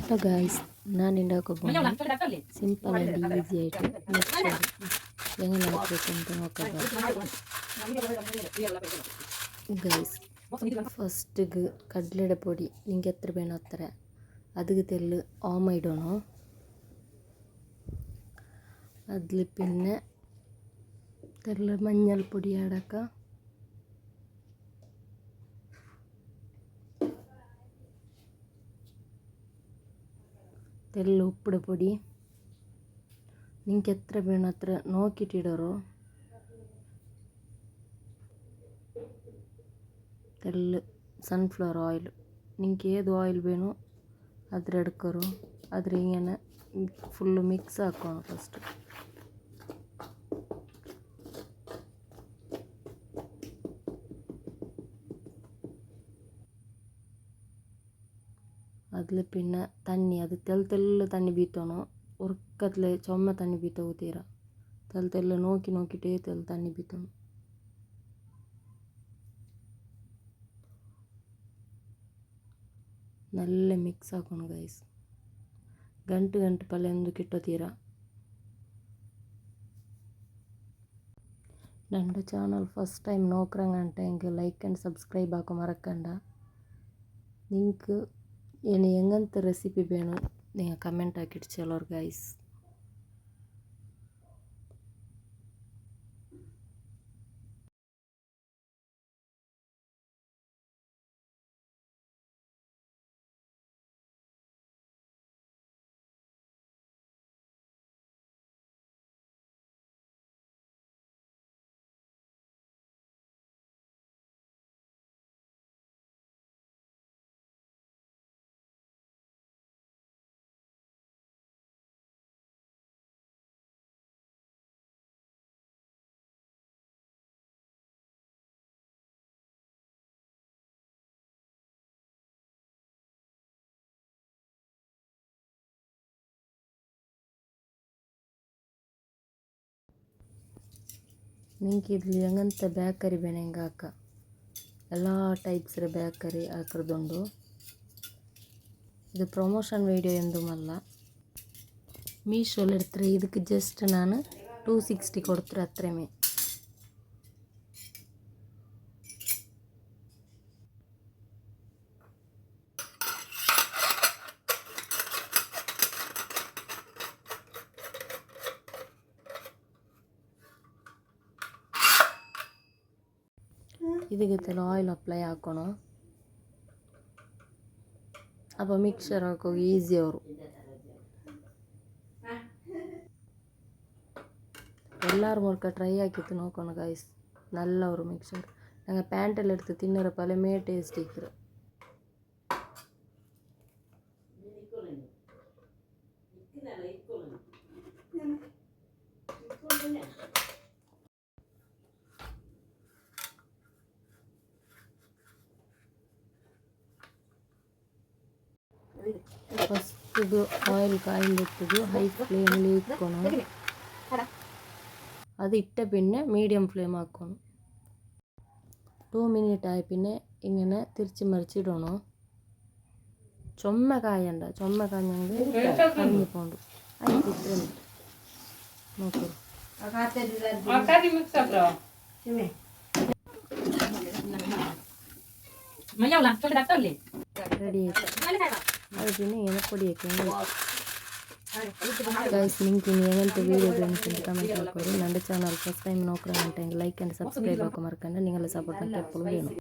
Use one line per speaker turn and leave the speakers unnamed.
Hello guys, ഞാൻ ഉണ്ടാക്കാൻ പോകുന്നത് സിമ്പിൾ ആൻഡ് ഈസി ആയിട്ട് മിക്സ്ചർ എങ്ങനെ ആക്കിയിട്ട് നോക്കാം ഗായ്സ്. ഫസ്റ്റ് കടലയുടെ പൊടി നിങ്ങൾക്ക് എത്ര വേണോ അത്ര അതിൽ തെല്ല് ഓമ ഇടണോ. അതിൽ പിന്നെ തെല്ല് മഞ്ഞൾപ്പൊടി ആടാക്കാം. തെല്ല് ഉപ്പിട പൊടി നിങ്ങൾക്ക് എത്ര വേണം അത്ര നോക്കിയിട്ടിടറോ. തെല്ല് സൺഫ്ലവർ ഓയിൽ നിങ്ങൾക്ക് ഏത് ഓയിൽ വേണോ അതിലെടുക്കറോ. അതിലിങ്ങനെ ഫുള്ള് മിക്സ് ആക്കണം. ഫസ്റ്റ് അതിൽ പിന്നെ തണ്ണി അത് തെല്ല് തണ്ണി ബീത്തണം. ഉറക്കത്തിൽ ചുമ തണ്ണി ബീത്തവും തീരാ തെല്ല് നോക്കിയിട്ടേ തെല്ല് തണ്ണി ബീത്തണം. നല്ല മിക്സ് ആക്കണം ഗൈസ്. ಗಂಟು ಪಲ್ಯ ಎಂದು ಕಿಟ್ಟೋ ತೀರಾ. ನನ್ನ ಚಾನಲ್ ಫಸ್ಟ್ ಟೈಮ್ ನೋಕ್ರಂಗಂಟ ಎಂಗೆ ಲೈಕ್ ಆ್ಯಂಡ್ ಸಬ್ಸ್ಕ್ರೈಬ್ ಹಾಕೋ ಮರಕಂಡ. നിങ്ങൾക്ക് ഇനി എങ്ങനത്തെ റെസിപ്പി വേണം നിങ്ങൾ കമൻറ്റ് ആക്കിയിട്ട് ചെല്ലോർ ഗൈസ്. നിങ്ങൾക്ക് ഇതിൽ എങ്ങനത്തെ ബേക്കറി വേണമെങ്കിൽ ആക്കാം. എല്ലാ ടൈപ്സിലെ ബേക്കറി ആക്കുന്നുണ്ട്. ഇത് പ്രൊമോഷൻ വീഡിയോ എന്തുമല്ല. മീഷോയിലെടുത്ത ಇದಕ್ಕೆ ಜಸ್ಟ್ ನಾನು 260 കൊടുത്തു അത്രമേ. ಇದಕ್ಕೆ ಆಯಿಲ್ ಅಪ್ಲೈ ಹಾಕೋಣ. അപ്പോൾ മിക്സർ ആക്കുക ഈസി ആവും. എല്ലാവരും ഒരിക്കൽ ട്രൈ ആക്കിയിട്ട് നോക്കണം ഗൈസ്. നല്ല ഒരു മിക്സർ ഞങ്ങൾ പാൻറ്റെല്ലാം എടുത്ത് തിന്നറ പലമേ ടേസ്റ്റ് ഇരിക്കും. ಫಸ್ಟ್ ಇದು ಆಯಿಲ್ ಕಾಯಿಲಿಟ್ಟಿದ್ದು ಹೈ ಫ್ಲೇಮಲ್ಲಿ ಇಟ್ಕೊಣ. അത് ഇട്ട പിന്നെ മീഡിയം ഫ്ലെയിം ആക്കണം. 2 മിനിറ്റ് ആയി പിന്നെ ഇങ്ങനെ തിരിച്ച് മറിച്ചിടണോ. ചുമ കായണ്ട, ചുമ കാഞ്ഞെങ്കിൽ കരിഞ്ഞു പോകണ്ടു. ആയിട്ട് ഇത്ര നോക്കൂ. റെഡി ആയിട്ട് അത് പിന്നെ ഇങ്ങനെ പൊടിയൊക്കെ ഗൈസ്. നിങ്ങൾക്ക് ഇനി എങ്ങനത്തെ വീഡിയോ വേണമെങ്കിൽ കമൻറ്റ് ಹಾಕೋರಿ. ನನ್ನ ಚಾನಲ್ ಫಸ್ಟ್ ಟೈಮ್ ನೋಡ್ರಂಗಂటే ಲೈಕ್ ಆ್ಯಂಡ್ ಸಬ್ಸ್ಕ್ರೈಬ್ ಹಾಕೋ ಮರ್ಕಂಡು ನಿಂಗೆಲ್ಲ ಸಪೋರ್ಟ್ ನನಗೆ ಎಪ್ಪಳು വേണം.